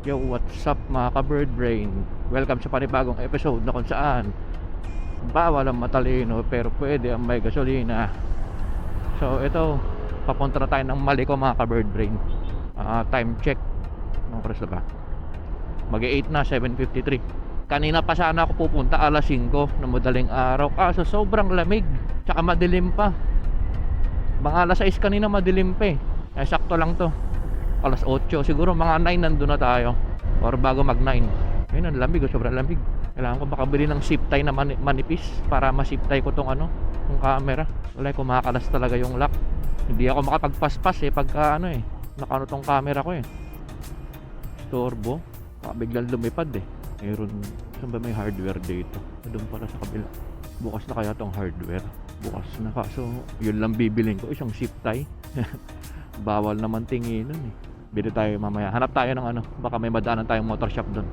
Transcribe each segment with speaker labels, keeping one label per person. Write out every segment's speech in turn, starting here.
Speaker 1: Yo, what's up mga ka-bird brain? Welcome sa panibagong episode na kung saan bawal ang matalino pero pwede ang may gasolina. So ito, papunta na tayo ng Maliko mga ka-bird brain. Time check, anong oras na ba? Mag-8 na, 7:53. Kanina pa sana ako pupunta alas 5 ng madaling araw, kaso sobrang lamig, tsaka madilim pa. Mga alas 6 kanina madilim pa eh. Sakto lang to, alas 8, siguro mga 9 nandun na tayo or bago mag 9. Ayun, ang lamig, sobrang lamig. Kailangan ko makabili ng zip tie na manipis para ma-zip tie ko tong ano, yung camera. Wala, kumakalas talaga yung lock. Hindi ako makapagpaspas eh pagka ano eh, nakano tong camera ko eh. Turbo, biglang lumipad eh. Meron, saan ba may hardware dito? Doon pala sa kabila. Bukas na kaya tong hardware. Bukas na, kaso yun lang bibilin ko, isang zip tie. Bawal naman tinginan eh. Bili tayo mamaya, hanap tayo ng ano, baka may madaanan tayong motor shop doon.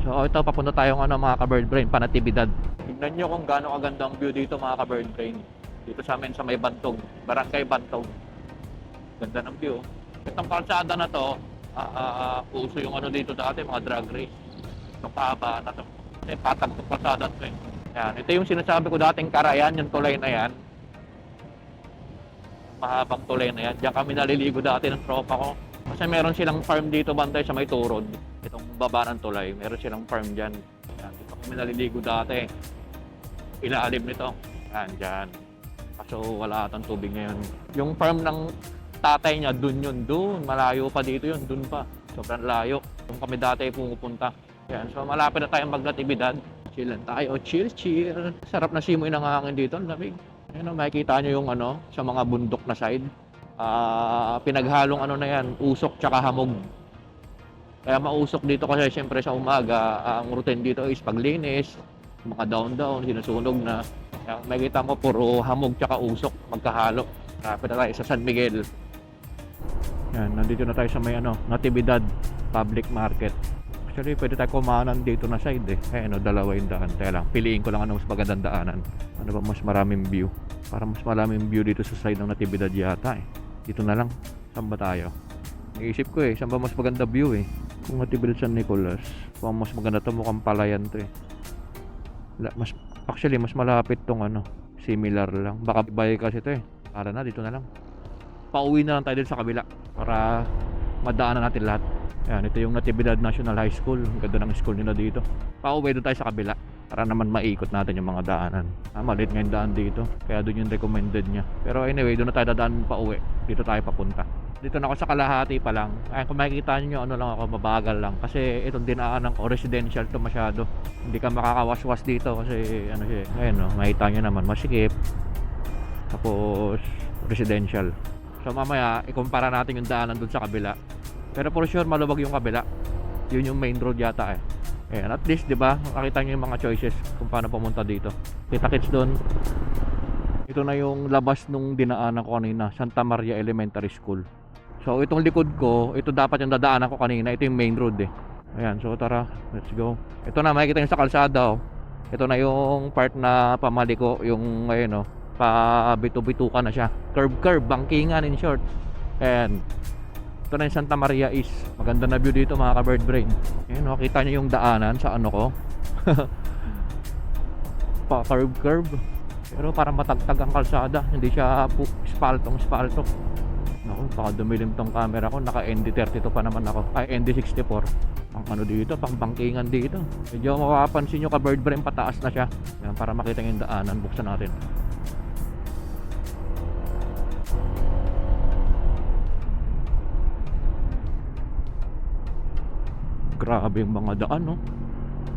Speaker 1: So ito, papunta tayong ano mga ka-bird brain, Panatibidad. Tignan nyo kung gaano kaganda ang view dito mga ka-bird brain. Dito sa amin sa may Bantog, Barangay Bantog. Ganda ng view. Itong kalsada na to, uso yung ano dito dati, mga drag race. Itong kahabaan na to, patag itong kalsada to eh. Yan, ito yung sinasabi ko dating Karayan, yung tulay na yan. Mahabang tulay na yan. Diyan kami naliligo dati ng tropa ko. Kasi meron silang farm dito bantay sa may Turod. Itong baba ng tulay, meron silang farm dyan. Yan, dito kami naliligo dati. Ilalim nito. Yan, dyan. Kaso wala atang tubig ngayon. Yung farm ng tatay niya, dun yun. Dun, malayo pa dito yun. Dun pa. Sobrang layo. Yung kami dati pumupunta. Yan, so malapit na tayong Magnatibidad. Chill lang tayo. Chill, chill. Sarap na simoy ng hangin dito. Ang lamig. Ayun, makikita nyo yung ano, sa mga bundok na side. Pinaghalong ano na yan, usok tsaka hamog. Kaya mausok dito kasi siyempre sa umaga, ang routine dito is paglinis, mga down, sinusunog na. Kaya makikita mo puro hamog tsaka usok, magkahalo. Kapit na tayo sa San Miguel. Yan, nandito na tayo sa may ano, Natividad Public Market. Actually, pwede tayo kumanan dito na side eh. Ano, dalawa yung daan. Kaya lang, piliin ko lang ano mas magandang daanan. Ano ba mas maraming view? Para mas maraming view dito sa side ng Natividad yata eh. Dito na lang. Saan ba tayo? Naisip ko eh, saan ba mas maganda view eh? Kung Natividad San Nicolas, kung mas maganda to, mukhang palayan to eh. Actually, mas malapit tong ano, similar lang. Baka bay kasi to eh. Para na, dito na lang. Pauwi na lang tayo dito sa kabila para madaanan natin lahat. Yan, ito yung Natividad National High School. Ang ganda ng school nila dito. Pauwi doon tayo sa kabila para naman maikot natin yung mga daanan. Malit nga yung daan dito, kaya doon yung recommended niya. Pero anyway, doon na tayo dadaan pauwi. Dito tayo papunta. Dito na ako sa kalahati pa lang. Ay, kung makikita nyo, ano lang ako, mabagal lang. Kasi itong dinaanan ko, residential to masyado. Hindi ka makakawaswas dito kasi ano siya. Ayun no, makita nyo naman, masikip. Tapos residential. So mamaya, ikumpara natin yung daanan doon sa kabila. Pero for sure, maluwag yung kabila. Yun yung main road yata eh. Ayan, at least, di ba, makita nyo yung mga choices kung paano pumunta dito. Kita-kits doon. Ito na yung labas nung dinaanan ko kanina, Santa Maria Elementary School. So, itong likod ko, ito dapat yung dadaanan ko kanina. Ito yung main road eh. Ayan, so tara, let's go. Ito na, makikita nyo sa kalsada oh. Ito na yung part na Pamaliko, yung ayun oh, pabitu-bitukan na siya. Curve, bangkingan in short. Ayan. Ito na yung Santa Maria East. Maganda na view dito mga ka-bird brain. Ayan, makita nyo yung daanan sa ano ko. Curve. Pero parang matagtag ang kalsada. Hindi siya spaltong. Naku, baka dumilim tong camera ko. Naka ND32 pa naman ako. Ay, ND64. Ang ano dito, pang bangkingan dito. Medyo makapansin nyo ka-bird brain, pataas na siya. Ayan, para makita nyo yung daanan. Buksan natin. Grabe yung mga daan, no?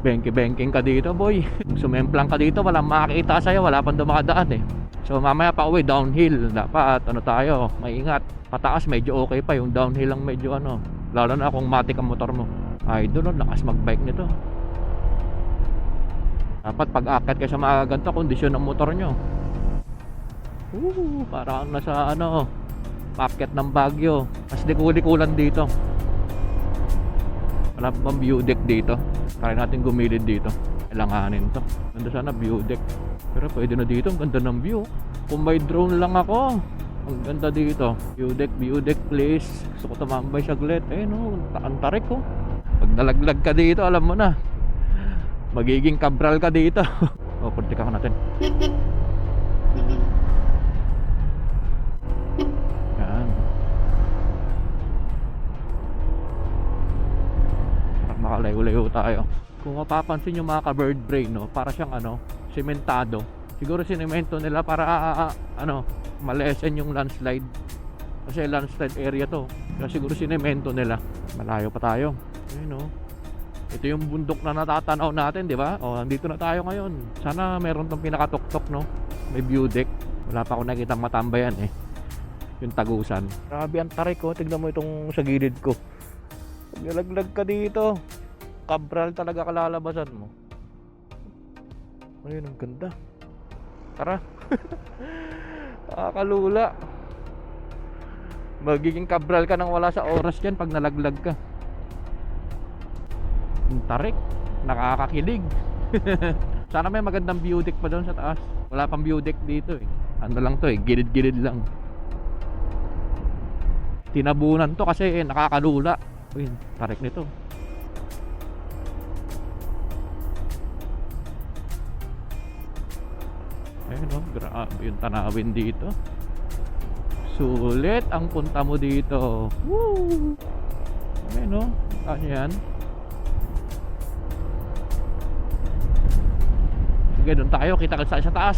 Speaker 1: Benki-benking ka dito, boy. Kung sumemplang ka dito, walang makakita sa'yo. Wala pang dumakadaan, eh. So, mamaya pa uwi, downhill. Dapat, ano tayo, maingat. Pataas, medyo okay pa. Yung downhill lang medyo, ano. Lalo na kung matik ang motor mo. Idol, no? Lakas mag-bike nito. Dapat, pag-akit kayo sa mga ganito, kondisyon ng motor nyo. Parang nasa, ano, packet ng Baguio. Mas likuli-kulan dito. Wala pang view deck dito. Try natin gumilid dito. Kailanganin to. Ganda sana view deck. Pero pwede na dito. Ang ganda ng view. Kung may drone lang ako, ang ganda dito. View deck please. Gusto ko tumambay saglit. Eh no, ang tarik ko. Pag Pag nalaglag ka dito, alam mo na, magiging Cabral ka dito. O, puntikan ka natin. Yan. Parang makalayo-layo tayo. Kung mapapansin yung mga ka-bird brain, no, para siyang sementado. Siguro sinemento nila para malesen yung landslide. Kasi landslide area to. Kaya siguro sinemento nila. Malayo pa tayo. Ayun, no. Ito yung bundok na natatanaw natin, di ba? O, nandito na tayo ngayon. Sana meron tong pinakatuktok, no? May view deck. Wala pa akong nakitang matambayan, eh. Yung tagusan. Grabe ang tarik, ko. Tignan mo itong sa gilid ko. Pag nalaglag ka dito, Cabral talaga kalalabasan mo. Ayun, ang ganda. Tara. Nakakalula. Magiging Cabral ka nang wala sa oras yan pag nalaglag ka. Ang tarik. Nakakakilig. Sana may magandang view deck pa doon sa taas. Wala pang view deck dito, eh. Ano lang to, eh, gilid-gilid lang. Tinabunan to kasi nakakalula. Uy, tarik nito. Ayun, oh, grabe yung tanawin dito. Sulit ang punta mo dito. Woo! Ayun, oh, ano yan? Sige, doon tayo, kita ka sa taas.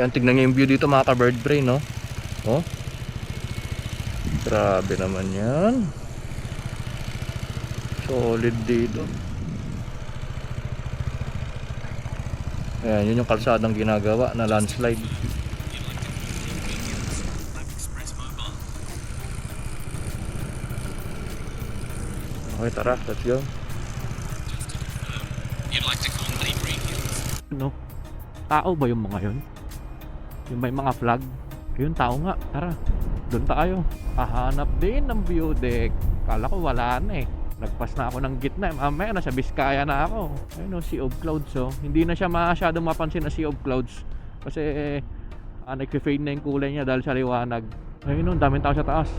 Speaker 1: Yan, tignan nyo yung view dito mga ka-bird brain, no? Oh, grabe naman yan. Solid dito. Ayan, yun yung kalsadang ginagawa na landslide. Okay, tara, let's go. No? Tao ba yung mga yun? Yung may mga flag? Yun, tao nga. Tara, doon tayo. Hahanap din ng view deck. Kala ko wala na, eh. Nagpas na ako ng gitna. Mamaya nasa Biskaya na ako. Ayun, oh, Sea of Clouds, oh. Hindi na siya masyadong mapansin na Sea of Clouds. Kasi nag-fade na yung kulay niya dahil sa liwanag. Ayun, oh, daming tao sa taas.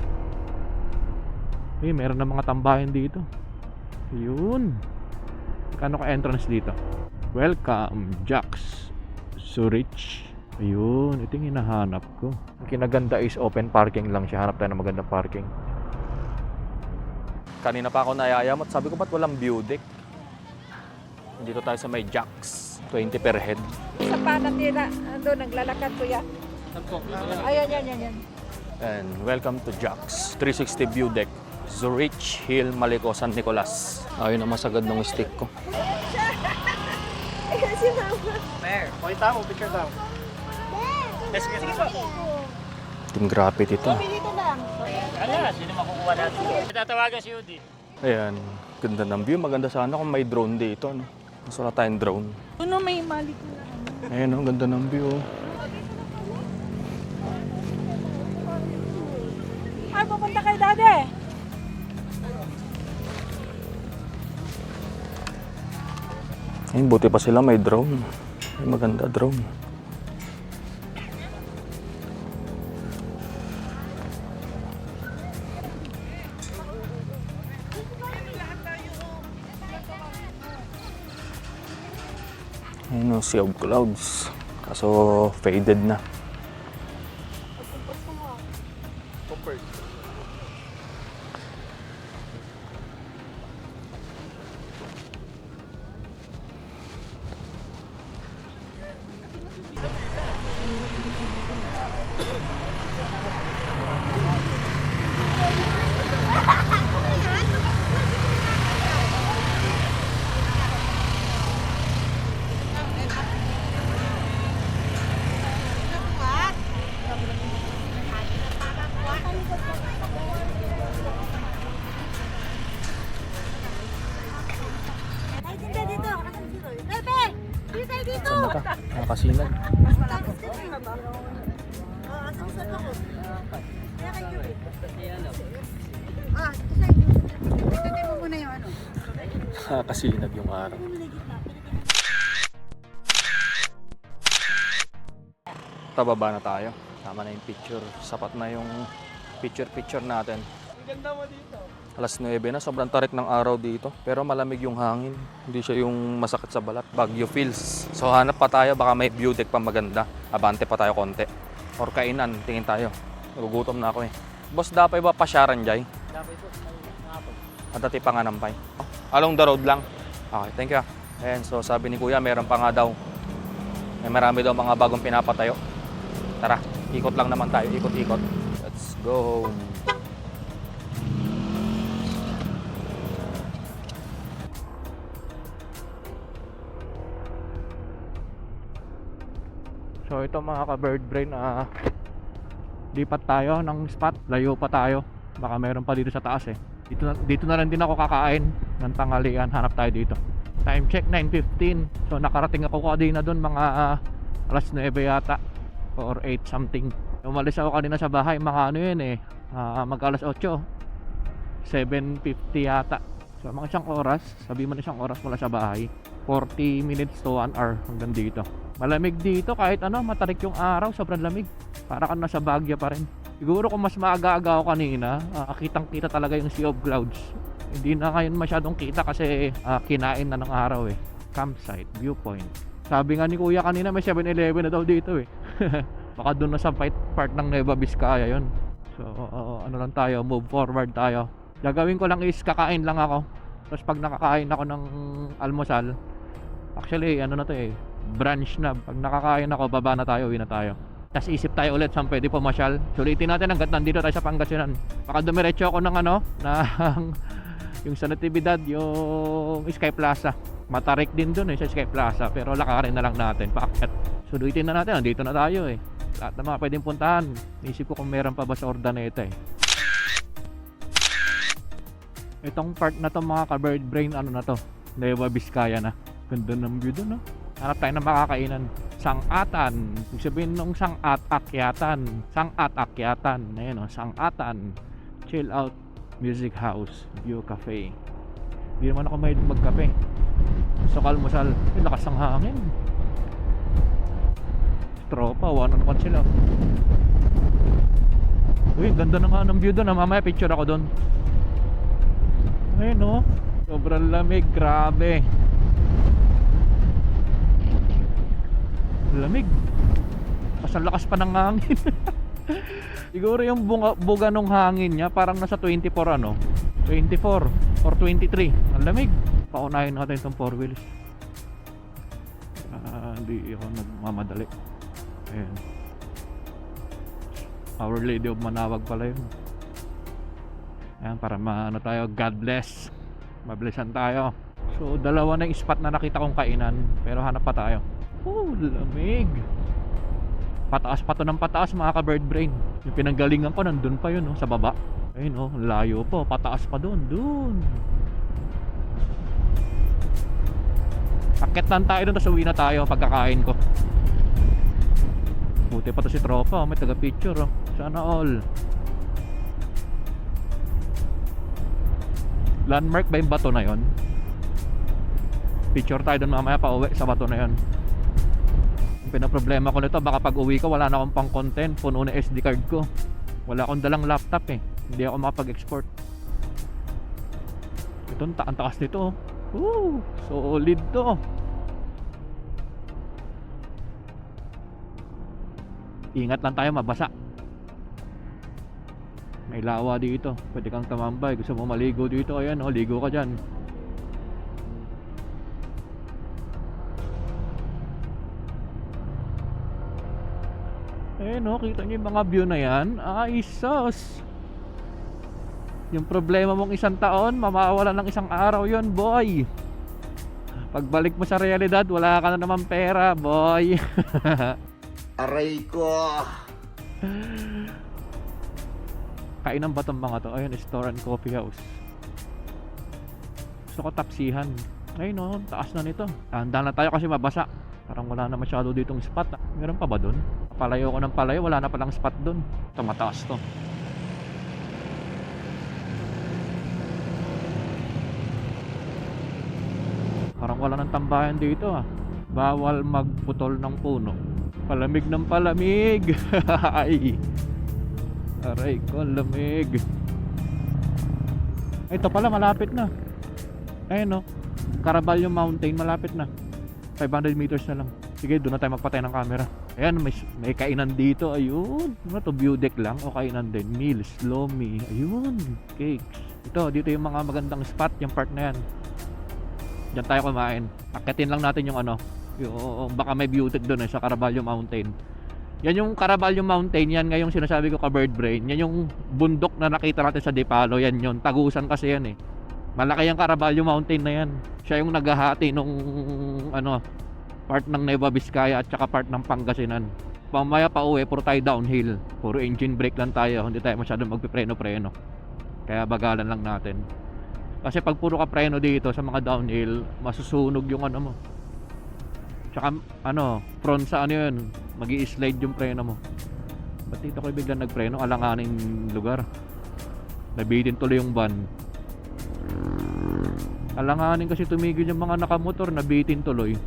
Speaker 1: Meron na mga tambahin dito. Ayun. Kano ka entrance dito? Welcome, Jax Zurich. Ayun, ito yung hinahanap ko. Ang kinaganda is open parking lang siya. Hanap tayo ng magandang parking. Kanina pa ako nayayamot. Sabi ko, ba't walang view deck? Dito tayo sa may Jax. 20 per head.
Speaker 2: Sa panatira, doon naglalakad ko yan. Ayan.
Speaker 1: And welcome to Jax 360 view deck. Zurich Hill, Malico, San Nicolas. Ayun ang masagad ng stick ko.
Speaker 2: Ayan si Mama.
Speaker 3: Mayor, pakita mo, picture daw. Sige po.
Speaker 1: Team Graphite ito.
Speaker 2: Dito lang.
Speaker 3: Ano, sino makukuha natin? Tatawagan si Udi.
Speaker 1: Ayan, ganda ng view. Maganda sana kung may drone dito, no? Mas wala tayong drone.
Speaker 2: Ano may mali ko lang.
Speaker 1: Ayan, oh, ganda ng view.
Speaker 2: Ay, pupunta kay Dade.
Speaker 1: Ayun, buti pa sila may drone. Ay, maganda drone. Ayun, oh, Sea of Clouds. Kaso faded na.
Speaker 2: Ay, tinda dito. Bebe! Dito dito!
Speaker 1: Saan ka? Nakasinag.
Speaker 2: Tapos dito na ba? Asan ako? Kaya kayo eh. Ito mo muna yung ano.
Speaker 1: Nakasinag yung araw. Tababa na tayo. Tama na yung picture. Sapat na yung picture natin.
Speaker 3: Ang ganda mo dito.
Speaker 4: Alas 9 na, sobrang tarik ng araw dito. Pero malamig yung hangin. Hindi siya yung masakit sa balat. Baguio feels. So hanap pa tayo, baka may view deck pa maganda. Abante pa tayo konti. Or kainan, tingin tayo. Nagugutom na ako eh. Boss, dapat ba pasyaran dyan?
Speaker 3: Dapat ito.
Speaker 4: At dati pa nga nampay. Along the road lang. Okay, thank you. Ayan, so sabi ni Kuya, meron pa nga daw. May marami daw mga bagong pinapatayo. Tara, ikot lang naman tayo. Ikot-ikot. Let's go.
Speaker 1: So ito mga ka-bird brain, lipat tayo ng spot, layo pa tayo. Baka meron pa dito sa taas eh. Dito na rin din ako kakain ng tanghalian. Hanap tayo dito. Time check 9:15. So nakarating ako kanina doon mga alas 9 yata or 8 something. Umalis ako kanina sa bahay mga ano yun eh, mag alas 8, 7:50 yata. So mga isang oras, sabi mo na isang oras mula sa bahay, 40 minutes to 1 hour hanggang dito. Malamig dito kahit ano, matarik yung araw, sobrang lamig. Para ka nasa Baguio pa rin. Siguro kung mas maaga-aga ako kanina, kitang-kita talaga yung sea of clouds. Hindi na ngayon masyadong kita kasi kinain na ng araw eh. Campsite, viewpoint. Sabi nga ni Kuya kanina may 7-Eleven na daw dito eh. Baka doon na sa part ng Nueva Vizcaya yun. So ano lang tayo, move forward tayo. Gagawin ko lang is kakain lang ako. Tapos pag nakakain ako ng almusal, actually ano na to eh, brunch na. Pag nakakain ako, baba na tayo, uwi na tayo. Tapos isip tayo ulit saan pwede pumasyal. Sulitin natin hanggat nandito tayo sa Pangasinan. Baka dumiretso ako ng ano, ng yung sa Natividad, yung Sky Plaza. Matarik din dun eh sa Sky Plaza, pero lakarin na lang natin, paakyat. Sulitin na natin, nandito na tayo eh. Lahat ng mga pwedeng puntahan. Isip ko kung meron pa ba sa Ordaneta eh. Itong part na to mga ka-bird brain, ano na to, Nueva Vizcaya na. Ganda ng view dun, no? Hanap tayo ng makakainan. Sangatan. Ibig sabihin nung akyatan. Akyatan. Ayan o, Sangatan. Chill out. Music house. View cafe. Hindi naman ako mahilig magkape. So kalmusal. Lakas ang hangin. Tropa, one-on-one sila. Uy, ganda na nga ng view doon. Mamaya picture ako doon. Ayun o. Sobrang lamig. Grabe. Lamig. Mas ang lakas pa ng hangin. Siguro yung buga ng hangin niya parang nasa 24 ano, 24 or 23. Ang lamig. Paunahin natin itong 4 wheels. Hindi ako nagmamadali. Ayan. Our Lady of Manawag pala yun. Ayan, para maano tayo, God bless. Mablessan tayo. So dalawa na yung spot na nakita kong kainan, pero hanap pa tayo. Oh, lamig. Pataas pa to ng pataas mga ka-bird brain. Yung pinanggalingan ko nandun pa yun, no, sa baba. Ayun oh, layo po, pataas pa doon. Akit lang tayo doon, tapos uwi na tayo pagkakain ko. Buti pa to si tropa, may taga picture oh. Sana all. Landmark ba yung bato na yon? Picture tayo doon mamaya pa uwi sa bato na yon. Pinaproblema ko nito, baka pag uwi ko wala na akong pang content, puno na SD card ko. Wala akong dalang laptop eh, hindi ako makapag-export. Ito, ang taas nito. Solid to. Ingat lang tayo, mabasa. May lawa dito, pwede kang tumambay. Gusto mo maligo dito, ayan oh, ligo ka dyan. Eh no, kita nyo yung mga view na yan. Ay sus. Yung problema mong isang taon, mamawalan ng isang araw yon, boy. Pagbalik mo sa realidad, wala ka na naman pera, boy.
Speaker 5: Aray ko.
Speaker 1: Kainan ba itong mga to? Ayun, store and coffee house. Gusto ko tapsihan. Ayun no, taas na nito. Tanda na tayo kasi mabasa. Parang wala na masyado ditong spot. Meron pa ba dun? Palayo ko ng palayo, wala na palang spot dun. Ito, mataas to. Parang wala ng tambayan dito ah. Bawal magputol ng puno. Palamig ng palamig. Ay. Aray ko, lamig. Ito pala, malapit na. Ayun no. Caraballo Mountain, malapit na. 500 meters na lang. Sige, doon na tayo magpatay ng camera. Ayan, may kainan dito. Ayun. Ano to, view deck lang o kainan din? Meals, lomi. Ayun, cakes. Ito, dito yung mga magandang spot, yung part na yan. Diyan tayo kumain. Akitin lang natin yung ano, yung baka may view deck doon sa Caraballo Mountain. Yan yung Caraballo Mountain, yan ngayong sinasabi ko ka bird brain. Yan yung bundok na nakita natin sa Dipalo, yan yun. Tagusan kasi yan eh. Malaki yung Caraballo Mountain na yan. Siya yung naghahati nung ano, part ng Nueva Vizcaya at saka part ng Pangasinan. Pamaya pa uwi, puro tayo downhill. Puro engine brake lang tayo, hindi tayo masyadong magpipreno-preno. Kaya bagalan lang natin. Kasi pag puro ka preno dito sa mga downhill, masusunog yung ano mo. Tsaka ano, prone sa ano yun, magi-slide yung preno mo. Ba't dito ko biglang nagpreno? Alanganing lugar. Nabitin tuloy yung van. Alanganin kasi tumigil yung mga nakamotor, nabitin tuloy.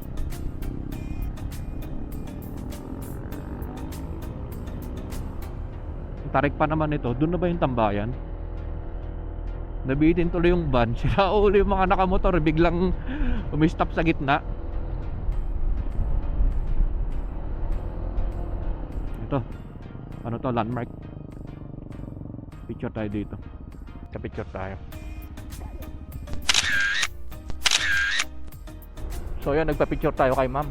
Speaker 1: Tarik pa naman ito, doon na ba yung tambayan? Nabitin tuloy yung van. Sila ulo yung mga nakamotor, biglang umistop sa gitna. Ito, ano to, landmark. Picture tayo dito. Ka-picture tayo. So yan, nagpa-picture tayo kay ma'am.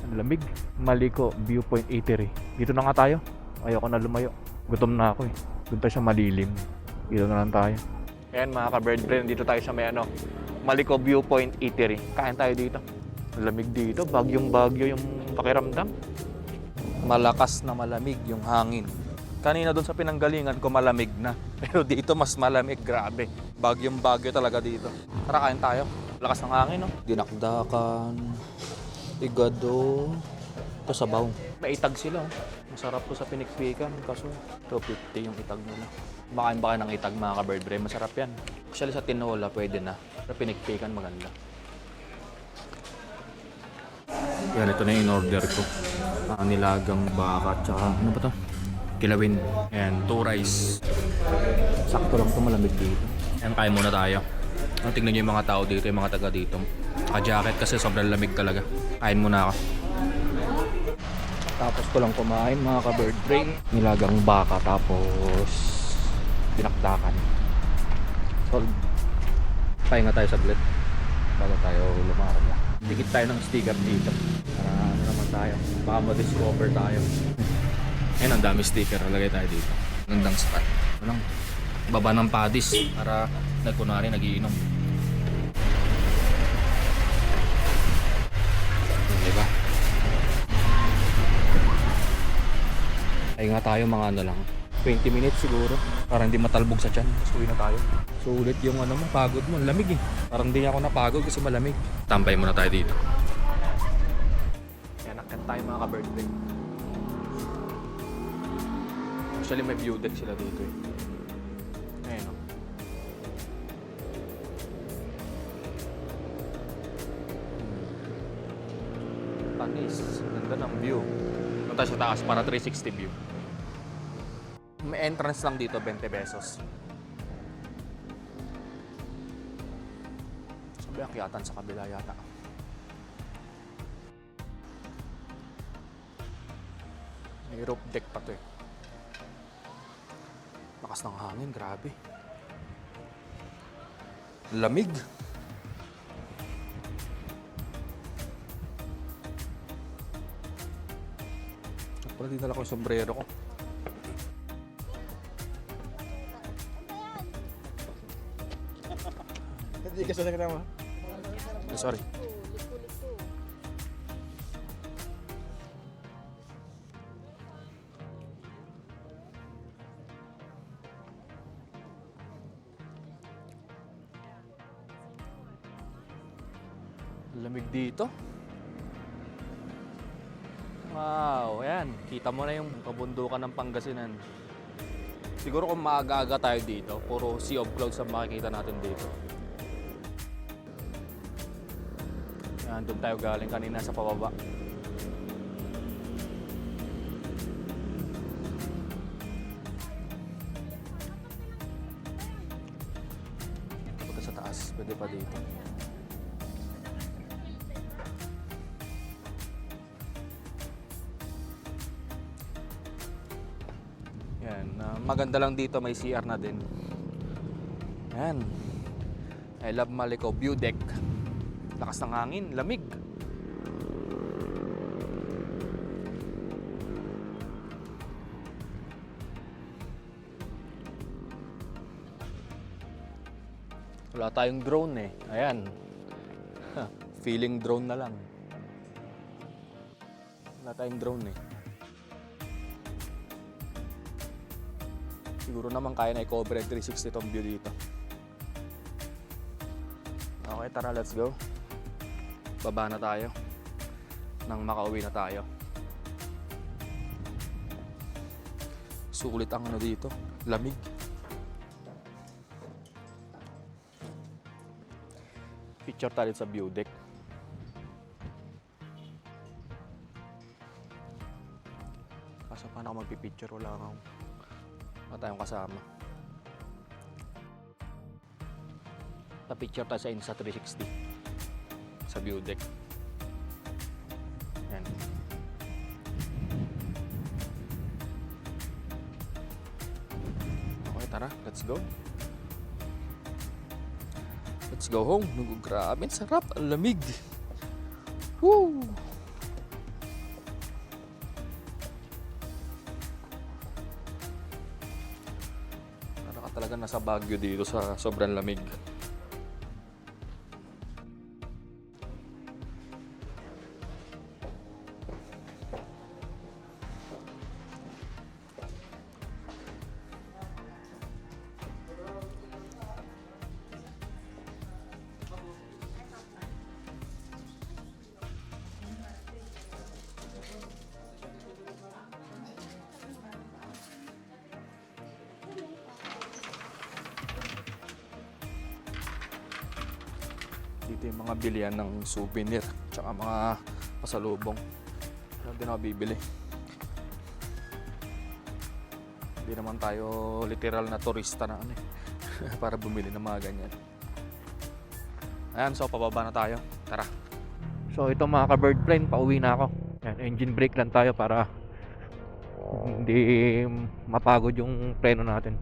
Speaker 1: Ang lamig. Maliko Viewpoint Eatery. Dito na nga tayo. Ayoko na lumayo. Gutom na ako eh. Doon tayo sa malilim. Dito na lang tayo. Ayan mga ka-bird brain, dito tayo sa may ano, Maliko Viewpoint Eatery. Kain tayo dito. Ang lamig dito, bagyong-bagyo yung pakiramdam.
Speaker 4: Malakas na malamig yung hangin. Kanina doon sa pinanggalingan ko malamig na. Pero dito mas malamig, grabe. Bagyong-bagyo talaga dito. Tara, kain tayo. Lakas ng hangin, no? Dinakdakan, igado, ito sabaw. May itag sila, oh. Masarap to sa pinikpikan, kaso 250 yung itag nila. Bakain ba kayo ng itag mga ka-bird brain? Masarap yan. Actually sa tinola pwede na. Sa pinikpikan maganda. Yan, ito na yung in-order ko. Nilagang baka, tsaka ano ba to? Kilawin. Ayan, 2 rice. Sakto lang ito, malamig dito. Ayan, kain muna tayo. Tingnan nyo yung mga tao dito, yung mga taga dito. Naka-jacket kasi sobrang lamig talaga. Kain muna ako. Tapos ko lang kumain mga ka-bird brain. Nilagang baka tapos dinakdakan. So, pahinga tayo saglit bago tayo lumakad na. Dikit tayo ng sticker dito. Para ano naman tayo. Baka ma-discover tayo. Ayun, ang dami sticker. Nalagay tayo dito. Gandang spot. Ano lang. Baba ng padis para nagkunwari nagiinom. Diba? Ay nga tayo mga ano lang 20 minutes siguro para hindi matalbog sa tiyan. Tapos uwi na tayo. Sulit yung ano mo, pagod mo, lamig eh. Parang hindi ako napagod kasi malamig. Tambay muna tayo dito. Kaya nakkat tayo mga ka-bird brain. Actually may view deck sila dito eh. Ayun o. Panis. Ganda ng view. Punta sa taas para 360 view. May entrance lang dito, 20 pesos. Sabi akyatan sa kabila yata. May rope deck pa to eh. Lakas ng hangin, grabe. Lamig. Pala din nala ko yung sombrero ko.
Speaker 3: Hindi ka sa nagrama.
Speaker 4: Sorry. Lamig dito. Wow, ayan. Kita mo na yung kabundukan ng Pangasinan. Siguro kung maaga-aga tayo dito, puro sea of clouds ang makikita natin dito. Ayan, doon tayo galing kanina sa pababa. Pwede pa dito. Yan, maganda lang dito, may CR na din. Yan. I love Maliko view deck. Lakas ng hangin, lamig. Wala tayong drone eh. Ayan. Feeling drone na lang. Wala tayong drone eh. Siguro naman kaya na i-cover yung 360 tong view dito. Okay, tara, let's go. Baba na tayo. Nang makauwi na tayo. Sulit ang ano dito. Lamig. Picture tayo sa view deck. Kaso paano ako magpipicture? Wala tayong kasama. Pa-picture tayo sa Insta360 sa view deck. Yan. Okay, tara. Let's go. Let's go home. Grabe, sarap. Ang lamig. Woo! Para ka talaga nasa Baguio dito sa sobrang lamig. Dito yung mga bilihan ng souvenir tsaka mga pasalubong. Pero hindi na ako bibili. Hindi naman tayo literal na turista na ano eh. Para bumili ng mga ganyan. Ayan, so pababa na tayo. Tara.
Speaker 1: So ito mga ka-bird brain, pauwi na ako. Yan, engine brake lang tayo para hindi mapagod yung preno natin.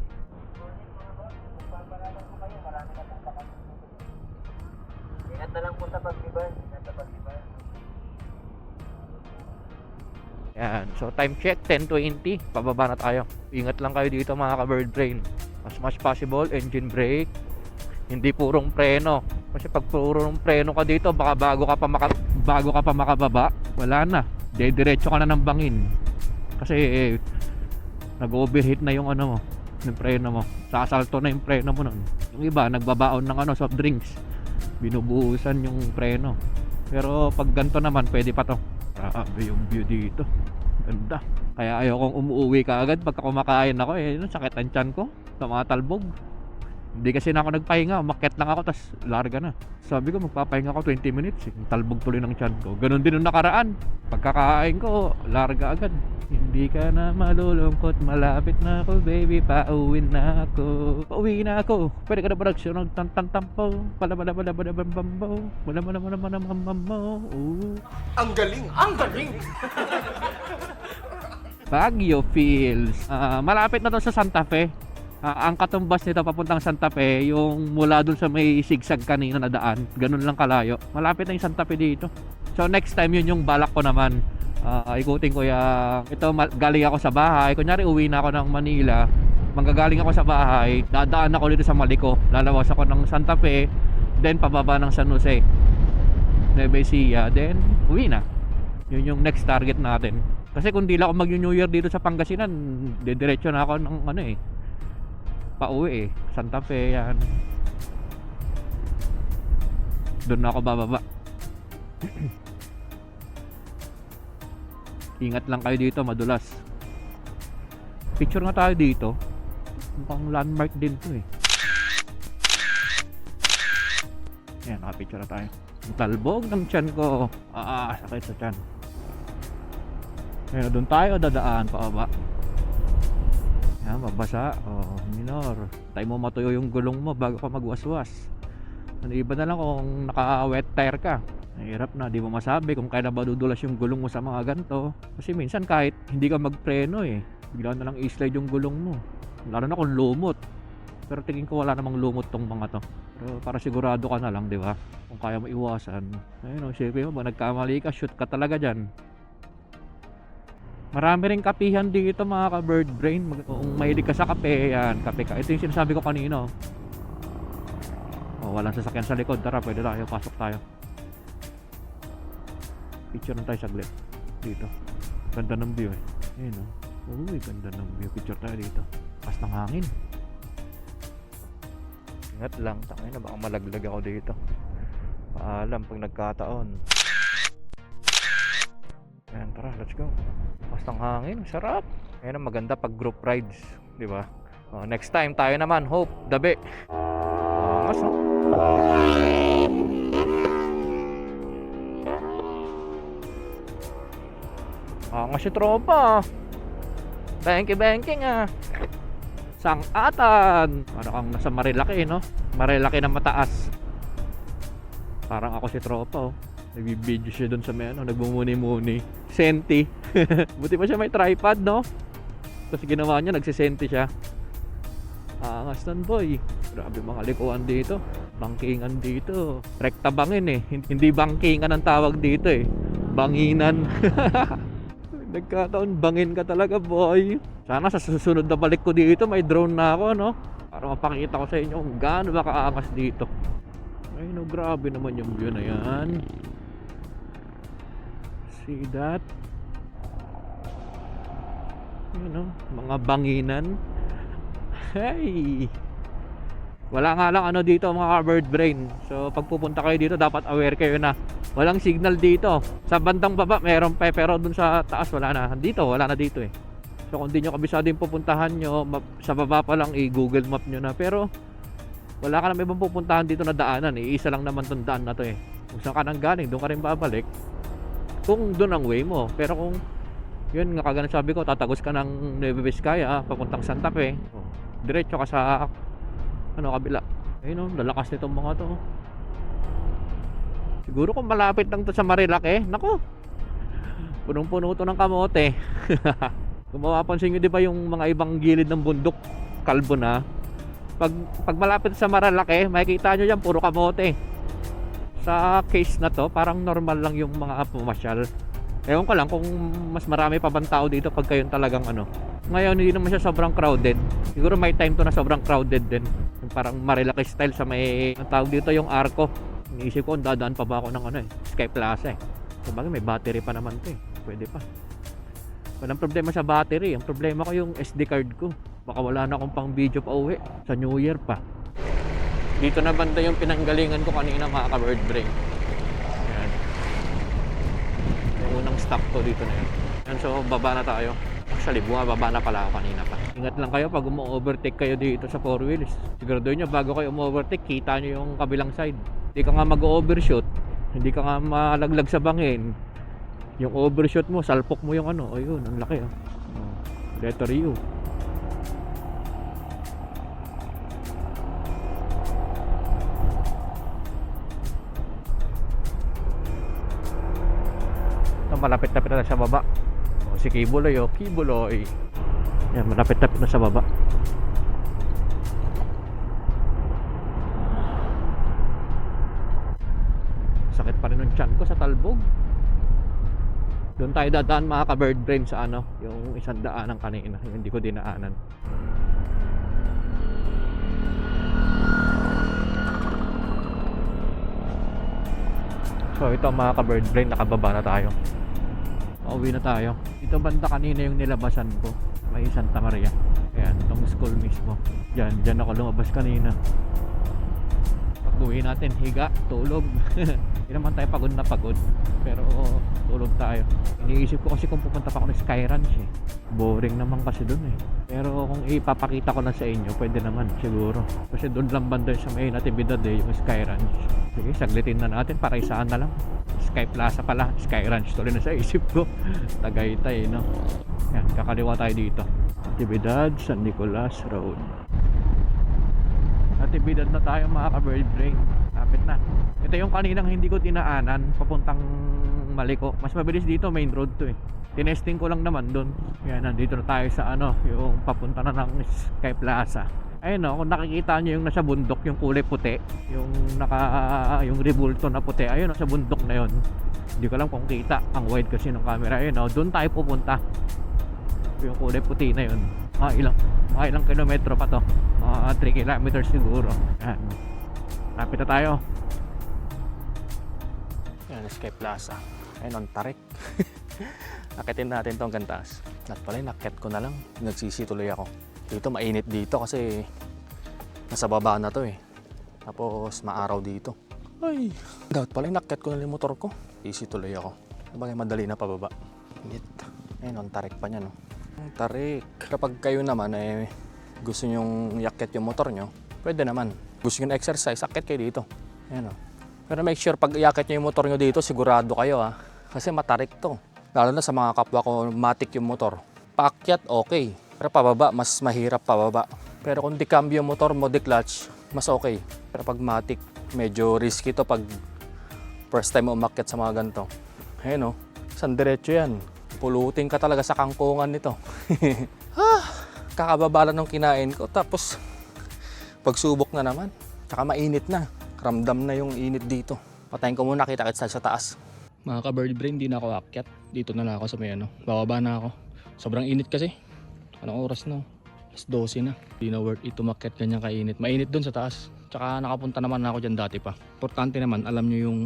Speaker 2: Ingat na lang po sa pag-iban. Ingat sa pag-iban.
Speaker 1: Yan, so time check 10:20, pababa na tayo. Ingat lang kayo dito mga ka-bird brain. As much possible, engine brake, hindi purong preno. Kasi pag purong preno ka dito, baka bago ka pa makababa, wala na. Diretso ka na ng bangin. Kasi nag-overheat na yung ano mo, yung preno mo. Sasalto na yung preno mo nun. Yung iba, nagbabaon ng ano, soft drinks. Binubuhusan yung preno. Pero pag ganito naman, pwede pa to. Grabe yung view dito. Ganda. Kaya ayokong umuwi kaagad pagka kumakain ako eh. Sakit ang tiyan ko. Tumatalbog. Hindi kasi na ako nagpahinga. Umakyat lang ako tas larga na. Sabi ko magpapahinga ako 20 minutes. Talbog tuloy ng tiyan ko. Ganon din nung nakaraan. Pagkakain ko, larga agad. Hindi ka na malulungkot. Malapit na ako baby. Pauwi na ako. Pauwi na ako. Pwede ka na ba nagsunod? Tantantampo. Balabalabalabalabambambo. Balabalabalabalabambambo.
Speaker 3: Ang galing! Ang galing!
Speaker 1: Baguio Fields. Malapit na to sa Santa Fe. Ang katumbas nito papuntang Santa Fe, yung mula dun sa may sigsag kanina na daan, ganun lang kalayo. Malapit na yung Santa Fe dito. So next time yun yung balak ko naman. Ikutin ko yung ito, galing ako sa bahay. Kunyari uwi na ako ng Manila, manggagaling ako sa bahay, dadaan ako dito sa Maliko, lalawas ako ng Santa Fe, then pababa ng San Jose, Nueva Ecija, then uwi na. Yun yung next target natin. Kasi kung di lang ako mag-New Year dito sa Pangasinan, diretso na ako ng ano eh, pauwi eh, Santa Fe yan. Doon na ako bababa. Ingat lang kayo dito, madulas. Picture nga tayo dito. Mukhang landmark din to eh. Ayan, nakapicture na tayo. Talbog ng tiyan ko. Sakit sa tiyan. Ayan, doon tayo dadaan paaba. Ayan, mabasa. Minor. Tayo mo matuyo yung gulong mo bago ka magwaswas. Ano iba na lang kung naka-wet tire ka. Mahirap na, di mo masabi kung kailan ba dudulas yung gulong mo sa mga ganito. Kasi minsan kahit hindi ka magpreno bigla na lang i-slide yung gulong mo. Lalo na kung lumot. Pero tingin ko wala namang lumot tong mga to. Pero para sigurado ka na lang, di ba? Kung kaya mo iwasan. Ayun, isipin mo ba, nagkamali ka, shoot ka talaga dyan. Marami rin kapihan dito mga ka-bird brain. Kung mahilig ka sa kape, yan, kape ka. Ito yung sinasabi ko kanina. Oh, walang sasakyan sa likod. Tara, pwede tayo, pasok tayo. Picture na tayo saglit. Dito. Ganda ng view Ayun Uy, ganda ng view. Picture tayo dito. Pas ng hangin. Ingat lang, tangay na baka malaglag ako dito. Paalam pag nagkataon. Ayan, tara, let's go. Pas ng hangin, sarap. Ayan ang maganda pag group rides, di ba? Next time tayo naman, Hope, Dabe. Mas nga si tropa. Banking Sangatan. Parang kang nasa Marilaki, no? Marilaki na mataas. Parang ako si tropa, nagbibideo siya dun sa may nagmumuni-muni. Senti. Buti pa siya may tripod, no? Kasi ginawa niya, nagsisenti siya. Angas boy. Grabe mga likuan dito. Bangkingan dito. Rekta bangin Hindi bangkingan ang tawag dito Banginan. Nagkataon, bangin ka talaga, boy. Sana sa susunod na balik ko dito, may drone na ako, no? Para mapakita ko sa inyo kung gaano ba kaangas dito. Ay, no, grabe naman yung view na yan. See that? Mga banginan. Hey! Wala nga lang dito mga bird brain. So pag pupunta kayo dito dapat aware kayo na walang signal dito. Sa bandang baba meron pa pero dun sa taas wala na. Dito wala na dito So kung di nyo kabisado yung pupuntahan nyo, sa baba pa lang i-google map nyo na. Pero wala ka na may ibang pupuntahan dito na daanan Isa lang naman tong daan na to Kung saan ka nang galing, doon ka rin babalik. Kung doon ang way mo. Pero kung yun nga kagana sabi ko, tatagos ka ng Nueva Vizcaya papuntang Santa Fe, diretso ka sa kabila. Ayun lalakas nitong mga to. Siguro kung malapit lang to sa Marilaki, nako. Punong-puno to ng kamote. Kung mapapansin nyo, di ba yung mga ibang gilid ng bundok, kalbo na. Pag malapit sa Marilaki, makikita nyo dyan, puro kamote. Sa case na to, parang normal lang yung mga pumasyal. Ewan ko lang kung mas marami pa bang tao dito pag kayo talagang Ngayon hindi naman siya sobrang crowded. Siguro may time to na sobrang crowded din. Yung parang Marilaki style sa may ang tawag dito yung Arco. Iniisip ko dadaan pa ba ako ng Sky Plaza Sabagay may battery pa naman to Pwede pa. Walang problema sa battery. Ang problema ko yung SD card ko. Baka wala na akong pang video pa uwi. Sa New Year pa. Dito na banda yung pinanggalingan ko kanina mga ka-bird brain. Ayan. Yung unang stop ko dito na yun. Ayan, so baba na tayo. Actually, bumababa na pala ako kanina pa. Ingat lang kayo pag umu-overtake kayo dito sa 4 wheels. Siguraduhin nyo bago kayo umu-overtake, kita nyo yung kabilang side. Hindi ka nga mag-overshoot. Hindi ka nga malaglag sa bangin. Yung overshoot mo, salpok mo yung ayun, ang laki letter U. Malapit-lapit na sa baba. Si Kibuloy Kibuloy. Yan, malapit-lapit na sa baba. Sakit pa rin ng tiyan ko sa talbog. Doon tayo dadaan mga ka-bird brain sa yung isang daanan kanina, yung hindi ko dinaanan. So ito mga ka-bird brain, nakababa na tayo. Pauwi na tayo. Dito banda kanina yung nilabasan ko. May Santa Maria. Ayan, itong school mismo. Diyan ako lumabas kanina. Pag-uwi natin, higa, tulog. Hindi naman tayo pagod na pagod. Pero tulog tayo. Iniisip ko kasi kung pupunta pa ako ng Sky Ranch Boring naman kasi dun Pero kung ipapakita ko na sa inyo, pwede naman siguro. Kasi dun lang banda sa may Natividad yung Sky Ranch. Sige, saglitin na natin para isaan na lang. Sky Plaza pala, Sky Ranch tuloy na sa isip ko. Tagaytay, Yan, kakaliwa tayo dito. Natividad, San Nicolas Road. Natividad na tayo mga ka-bird brain. Lapit na. Ito yung kaninang hindi ko tinaanan papuntang Maliko. Mas mabilis dito, main road to eh. Tinesting ko lang naman doon. Yan, nandito na tayo sa ano, yung papunta na ng Sky Plaza. Ayun no, kung nakikita nyo yung nasa bundok, yung kulay puti, yung yung rebulto na puti, ayun no, sa bundok na yun. Hindi ko lang kung kita, ang wide kasi ng camera. Ayun no, doon tayo pupunta. Yung kulay puti na yun. Mga ilang kilometro pa to. 3 kilometers siguro. Yan. Lapit na tayo.
Speaker 4: Yan, Sky Plaza. Ayun, on tarik. Akitin natin to hanggang taas. At pala, nakit ko na lang. Nagsisi tuloy ako. Dito, mainit dito kasi nasa baba na to eh. Tapos, maaraw dito. Ay, dapat pala, nakit ko na yung motor ko. Sisi tuloy ako. Sabagay, madali na pababa. Init. Ayun, on tarik pa niya, no? Ang tarik. Kapag kayo naman, eh, gusto nyong yakit yung motor nyo, pwede naman. Gusto nyo na exercise, akit kayo dito. Ayun, no? Pero make sure, pag iakit nyo yung motor nyo dito, sigurado kayo, ha? Kasi matarik to. Lalo na sa mga kapwa ko, matik yung motor. Paakyat, okay. Pero pababa, mas mahirap pababa. Pero kung di-cambio yung motor mo, di-clutch, mas okay. Pero pag matik, medyo risky to pag first time umakyat sa mga ganito. Ayun o, saan diretso yan? Pulutin ka talaga sa kangkungan nito. Kakababa lang ng kinain ko, tapos pagsubok na naman. Tsaka mainit na. Ramdam na yung init dito. Patayin ko muna, kita-kits sa taas. Mga ka-bird brain, di na ako akyat. Dito na lang ako sa may ano. Bababa na ako. Sobrang init kasi. Anong oras na? 12 na. Di na worth it umakyat ganyan kainit. Mainit dun sa taas. Tsaka nakapunta naman na ako dyan dati pa. Importante naman, alam nyo yung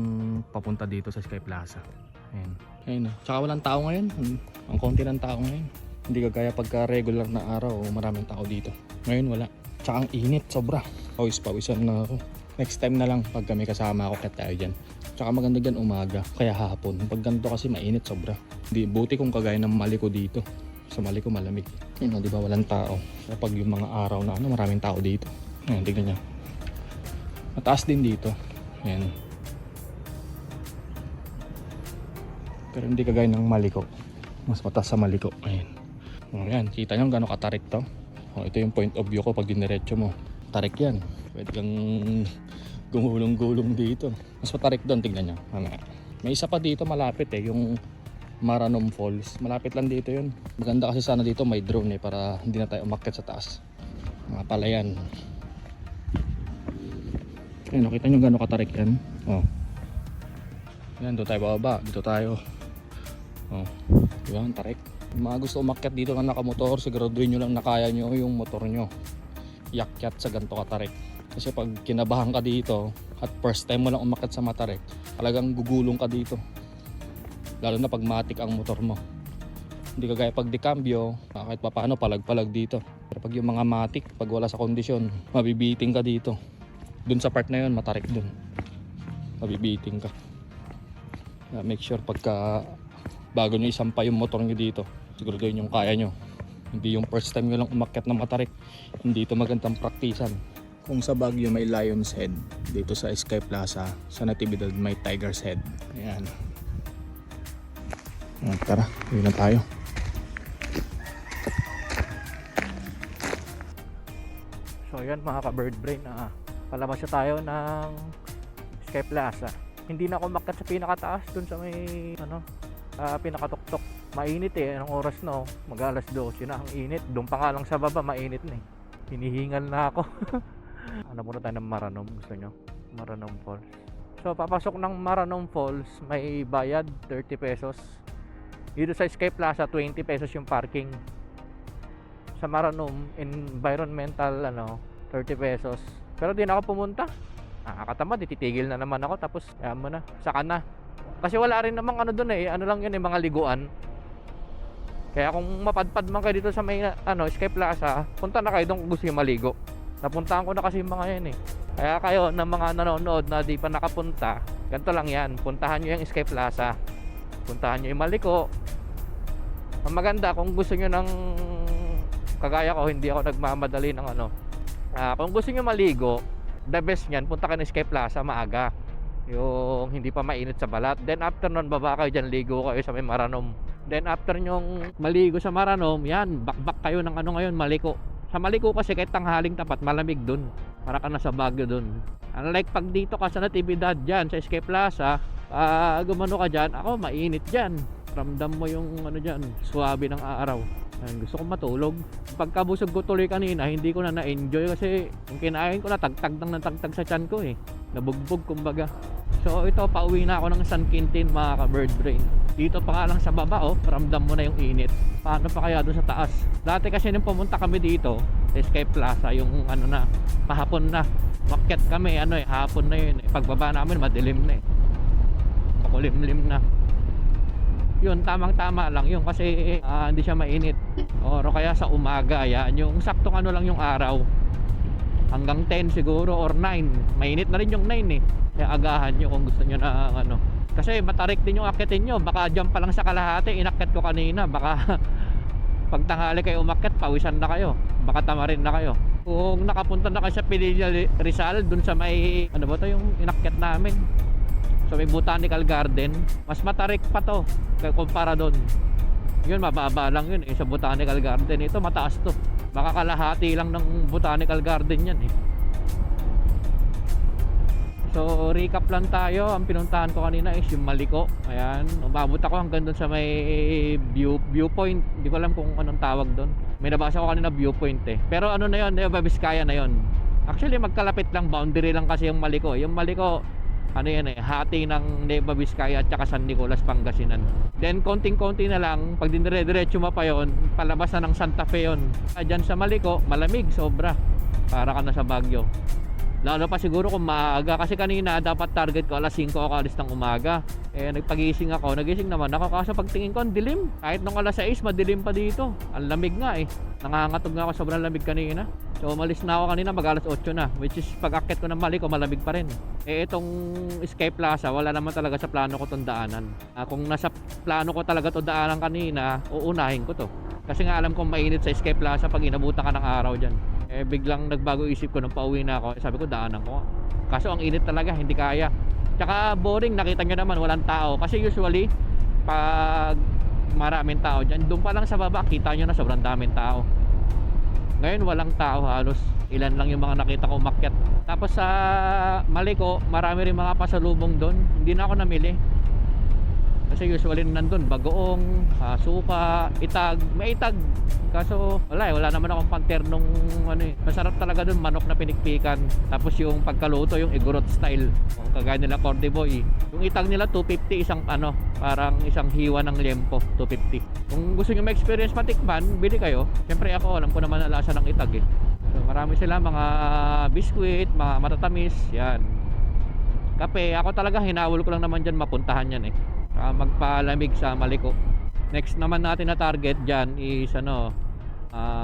Speaker 4: papunta dito sa Sky Plaza. Ayan. Ayan. Tsaka walang tao ngayon. Ang konti ng tao ngayon. Hindi kagaya pagka regular na araw, maraming tao dito. Ngayon wala. Tsaka ang init, sobra. Pawis-pawisan na ako. Next time na lang pag may kasama ako, kat tayo dyan. Tsaka maganda dyan umaga, kaya hapon. Pag ganito kasi mainit sobra. Di, buti kung kagaya ng Maliko dito. Sa Maliko malamig. Yun, di ba walang tao. Kapag yung mga araw na ano, maraming tao dito. Ayan, tignan nyo. Mataas din dito. Ayan. Pero hindi kagaya ng Maliko. Mas mataas sa Maliko. Ayan. Ayan, kita nyo gano'ng katarik to. Ito yung point of view ko pag diniretso mo. Tarik yan. Pwede kang gumulong-gulong dito. Mas matarik doon, tingnan nyo. May isa pa dito malapit eh, yung Maranom Falls. Malapit lang dito yun. Maganda kasi sana dito may drone eh, para hindi na tayo umakyat sa taas. Mga palayan. Ayun, nakita nyo gano'ng katarik yan. Oh. Yan, doon tayo bababa. Dito tayo. Oh. Diba, ang tarik. Yung mga gusto umakyat dito na nakamotor, siguraduhin nyo lang na kaya nyo yung motor nyo. Yakyat sa ganito katarik. Kasi pag kinabahan ka dito at first time mo lang umakyat sa matarik, talagang gugulong ka dito. Lalo na pag matik ang motor mo. Hindi kagaya pag dekambyo, kahit papaano palag-palag dito. Pero pag yung mga matik, pag wala sa kondisyon, mabibiting ka dito. Dun sa part na yun, matarik dun. Mabibiting ka. Make sure pagka bago nyo isampa yung motor nyo dito, siguraduhin yung kaya nyo. Hindi yung first time nyo lang umakyat na matarik. Hindi ito magandang praktisan. Kung sa Baguio may Lion's Head, dito sa Sky Plaza, sa Natividad may Tiger's Head. Ayan. Tara, yun na tayo.
Speaker 1: So yan mga ka-bird brain, palabas na tayo ng Sky Plaza. Hindi na ako umakyat sa pinakataas, dun sa may pinakatuktok. Mainit eh, anong oras no? Mag-alas 12 na, ang init. Doon pa nga lang sa baba, mainit na eh. Hinihingal na ako. Ano muna tayo ng Maranom, gusto nyo? Maranom Falls. So papasok ng Maranom Falls, may bayad 30 pesos. Dito sa Sky Plaza, 20 pesos yung parking. Sa Maranom, environmental 30 pesos. Pero di na ako pumunta. Nakakatamad, titigil na naman ako, tapos kaya mo na, saka na. Kasi wala rin namang doon eh, ano lang yun eh, mga liguan. Kaya kung mapadpad man kayo dito sa may Sky Plaza, punta na kayo doon kung gusto nyo maligo. Napuntahan ko na kasi yung mga yan eh. Kaya kayo na mga nanonood na di pa nakapunta, ganito lang yan, puntahan nyo yung Sky Plaza. Puntahan nyo yung Maliko. Ang maganda, kung gusto nyo ng kagaya ko, hindi ako nagmamadali ng kung gusto nyo maligo, the best nyan, punta ka ng Sky Plaza maaga. Yung hindi pa mainit sa balat. Then after nun, baba kayo dyan, ligo kayo sa may Maranom. Then after nyong maligo sa Maranom, yan, bakbak kayo ng ngayon, Maliko. Sa Maliko kasi kahit tanghaling tapat, malamig dun. Para ka nasa Baguio dun. Unlike pag dito ka sa Natividad dyan, sa Escape Plaza, gumano ka dyan, ako mainit dyan. Ramdam mo yung ano dyan, suwabe ng araw. Ayan, gusto ko matulog. Pagkabusog ko tuloy kanina, hindi ko na na-enjoy kasi yung kinain ko na tagtag ng tagtag sa tiyan ko eh. Nabugbog kumbaga. So ito, pauwi na ako ng San Quintin mga ka-bird brain. Dito pa nga lang sa baba oh, ramdam mo na yung init. Paano pa kaya doon sa taas? Dati kasi nung pumunta kami dito, Escape Plaza, yung ano na, pahapon na. Makyat kami, ano eh, hapon na yun eh. Pagbaba namin, madilim na eh. Makulimlim na. Yun, tamang-tama lang yun kasi hindi siya mainit. O kaya sa umaga, yan, yung saktong ano lang yung araw. Hanggang 10 siguro or 9. Mainit na rin yung 9 eh. Kaya agahan nyo kung gusto nyo na ano. Kasi matarik din yung akitin nyo. Baka dyan pa lang sa kalahati, inakyat ko kanina. Baka pag tanghali kayo umakyat, pawisan na kayo. Baka tamarin na kayo. Kung nakapunta na kayo sa Pililla Rizal, dun sa may, ano ba to yung inakyat namin? So may Botanical Garden, mas matarik pa to kumpara doon. Yun, mababa lang yun eh, sa Botanical Garden. Ito mataas to. Baka kalahati lang ng Botanical Garden yan eh. So recap lang tayo. Ang pinuntahan ko kanina is yung Maliko. Ayan, umabot ako hanggang doon sa may viewpoint. Hindi ko alam kung anong tawag doon. May nabasa ko kanina viewpoint eh. Pero ano na yun, Nueva Vizcaya na yun. Actually magkalapit lang, boundary lang kasi yung Maliko. Yung Maliko, ano yan eh, hati ng Nueva Vizcaya at saka San Nicolas, Pangasinan. Then konting-konti na lang, pag dinire-diretso mo pa yun, palabas na ng Santa Fe yun. Diyan sa Maliko, malamig, sobra. Para ka na sa Baguio. Lalo pa siguro kung maaga, kasi kanina dapat target ko alas 5 ako alis ng umaga. Eh nagpagising ako, nagising naman ako, kaso pagtingin ko ang dilim. Kahit nung alas 6, madilim pa dito. Ang lamig nga eh. Nangangatog nga ako, sobrang lamig kanina. So umalis na ako kanina, mag alas 8 na. Which is pag akit ko ng Maliko, malamig pa rin. Eh itong Escape Plaza, wala naman talaga sa plano ko itong daanan. Kung nasa plano ko talaga itong daanan kanina, uunahin ko to. Kasi nga alam kong mainit sa Escape Plaza pag inabutan ka ng araw dyan. Eh biglang nagbago isip ko nung pauwi na ako. Sabi ko daanan ko. Kaso ang init talaga, hindi kaya. Tsaka boring, nakita nyo naman walang tao. Kasi usually pag maraming tao dyan, doon pa lang sa baba kita nyo na sobrang daming tao. Ngayon walang tao halos. Ilan lang yung mga nakita ko umakyat. Tapos sa Maliko, marami rin mga pasalubong doon. Hindi na ako namili. Kasi usually nandun bagoong, suka, itag, may itag. Kaso wala naman akong panternong ano eh. Masarap talaga dun, manok na pinikpikan. Tapos yung pagkaluto, yung igorot style, kung kagaya nila Cordy Boy. Yung itag nila 250, isang ano, parang isang hiwa ng liempo, 250. Kung gusto nyo ma-experience patikman, bili kayo. Siyempre ako, alam ko naman ang lasa ng itag eh. So marami sila, mga biskuit, mga matatamis, yan. Kape, ako talaga hinawol ko lang naman dyan, mapuntahan yan eh. Magpalamig sa Maliko. Next naman natin na target dyan is ano,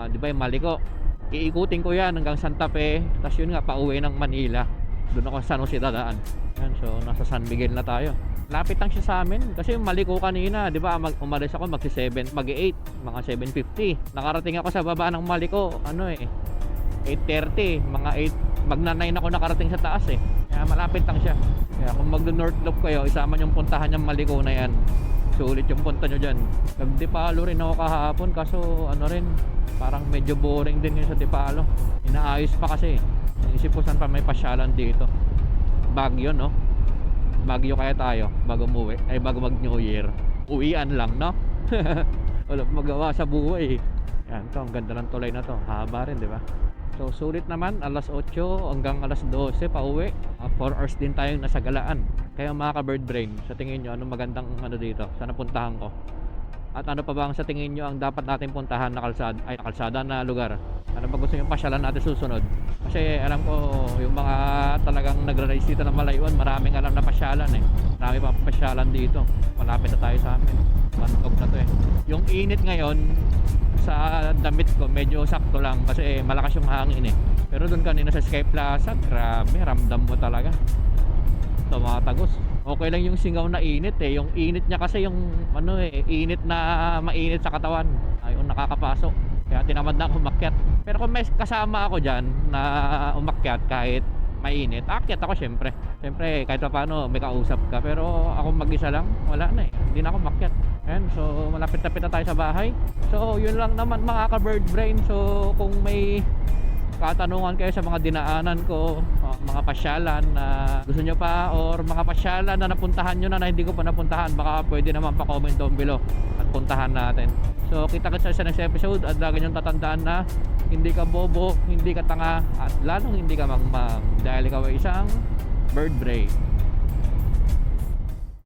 Speaker 1: di ba yung Maliko, iikutin ko yan hanggang Santa Fe. Tapos yun nga, pauwi ng Manila. Doon ako sa San Jose dadaan. Yan, so nasa San Miguel na tayo. Lapit lang siya sa amin. Kasi yung Maliko kanina, di ba, umalis ako mag-7, mag-8, mga 7:50. Nakarating ako sa baba ng Maliko, ano eh, 8:30, mga 8, magna-9 ako nakarating sa taas eh. Kaya malapit lang siya. Kaya kung mag-North Loop kayo, isama yung puntahan yung Maliko na yan. Sulit yung punta nyo dyan. Nag-Dipalo rin ako kahapon, kaso ano rin, parang medyo boring din yun sa Dipalo. Inaayos pa kasi. Naisip ko saan pa may pasyalan dito. Baguio, no? Baguio kaya tayo bago umuwi, ay bago mag New Year. Uwian lang, no? Wala magawa sa buhay. Yan to, ang ganda ng tulay na to. Haba rin, di ba? So sulit naman, alas 8 hanggang alas 12 pa uwi. 4 hours din tayong nasa Galaan. Kaya mga ka-bird brain, sa tingin nyo anong magandang ano dito? Sana puntahan ko. At ano pa ba ang sa tingin nyo ang dapat natin puntahan na kalsada na lugar? Ano ba gusto yung pasyalan natin susunod? Kasi alam ko yung mga talagang nagra-race dito ng Malayuan, maraming alam na pasyalan eh. Marami pa pasyalan dito. Malapit na tayo sa amin. Bantog na to eh. Yung init ngayon sa damit ko medyo sakto lang kasi malakas yung hangin eh. Pero doon kanina sa Sky Plaza, grabe, ramdam mo talaga. Tumatagos. Okay lang yung singaw na init eh. Yung init niya kasi yung ano eh, init na mainit sa katawan. Yung nakakapasok. Kaya tinamad na ako umakyat. Pero kung may kasama ako dyan na umakyat kahit mainit, akyat ako syempre. Siyempre, kahit pa paano, may kausap ka. Pero ako mag-isa lang, wala na eh. Hindi na ako makyat. Ayan, so malapit-lapit na tayo sa bahay. So, yun lang naman mga ka-bird brain. So, kung may katanungan kayo sa mga dinaanan ko, mga pasyalan na gusto nyo pa, or mga pasyalan na napuntahan nyo na hindi ko pa napuntahan, baka pwede naman pa-comment down below at puntahan natin. So, kita-kits sa next episode at lagi nyo tatandaan na hindi ka bobo, hindi ka tanga, at lalong hindi ka mangmang dahil ikaw ay isang bird brain.